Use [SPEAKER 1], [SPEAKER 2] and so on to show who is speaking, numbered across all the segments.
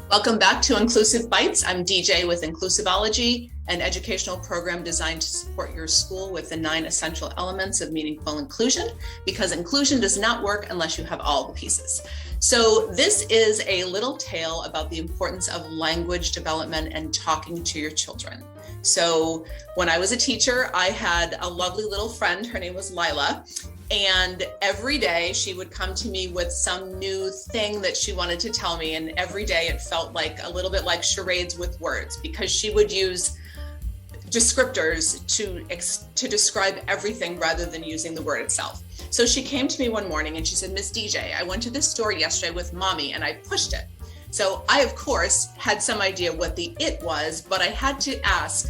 [SPEAKER 1] Welcome back to Inclusive Bites. I'm DJ with Inclusivology, an educational program designed to support your school with the 9 essential elements of meaningful inclusion, because inclusion does not work unless you have all the pieces. So this is a little tale about the importance of language development and talking to your children. So when I was a teacher, I had a lovely little friend. Her name was Lila. And every day she would come to me with some new thing that she wanted to tell me. And every day it felt like a little bit like charades with words, because she would use descriptors to describe everything rather than using the word itself. So she came to me one morning and she said, "Miss DJ, I went to this store yesterday with mommy and I pushed it." So I, of course, had some idea what the "it" was, but I had to ask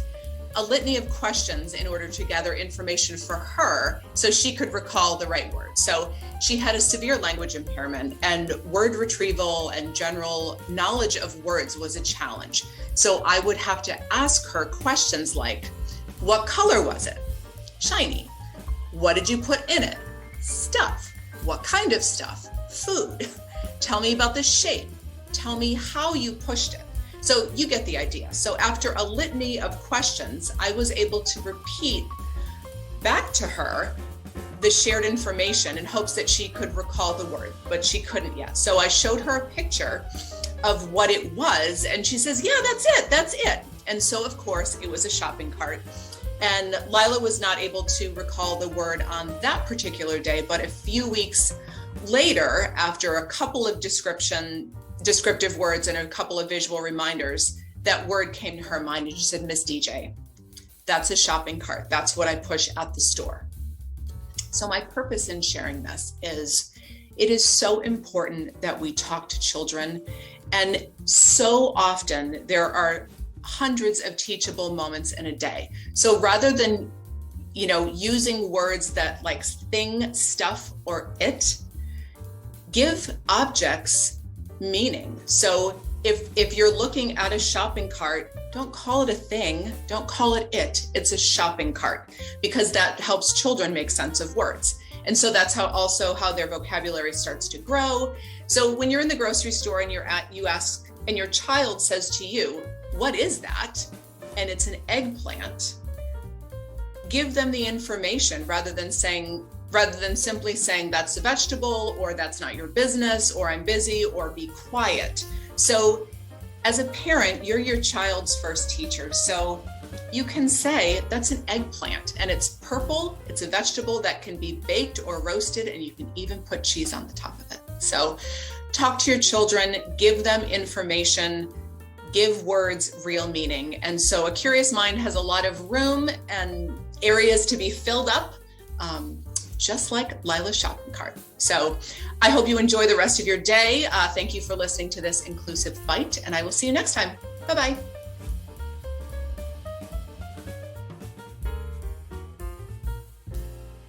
[SPEAKER 1] a litany of questions in order to gather information for her so she could recall the right word. So she had a severe language impairment, and word retrieval and general knowledge of words was a challenge. So I would have to ask her questions like, what color was it? Shiny. What did you put in it? Stuff. What kind of stuff? Food. Tell me about the shape. Tell me how you pushed it. So you get the idea. So after a litany of questions, I was able to repeat back to her the shared information in hopes that she could recall the word, but she couldn't yet. So I showed her a picture of what it was, and she says, "Yeah, that's it. And so, of course, it was a shopping cart. And Lila was not able to recall the word on that particular day, but a few weeks later, after a couple of descriptive words and a couple of visual reminders, that word came to her mind and she said, "Miss DJ, that's a shopping cart. That's what I push at the store." So my purpose in sharing this is it is so important that we talk to children. And so often there are hundreds of teachable moments in a day. So rather than, using words that like thing, stuff, or it, give objects meaning. So if you're looking at a shopping cart, don't call it a thing, don't call it it. It's a shopping cart, because that helps children make sense of words. And so that's how their vocabulary starts to grow. So when you're in the grocery store and you ask, and your child says to you, "What is that?" and it's an eggplant, give them the information rather than simply saying "that's a vegetable," or "that's not your business," or "I'm busy," or "be quiet." So as a parent, you're your child's first teacher. So you can say, "That's an eggplant and it's purple. It's a vegetable that can be baked or roasted, and you can even put cheese on the top of it." So talk to your children, give them information, give words real meaning. And so a curious mind has a lot of room and areas to be filled up, just like Lila's shopping cart. So I hope you enjoy the rest of your day. Thank you for listening to this Inclusive Bite, and I will see you next time. Bye-bye.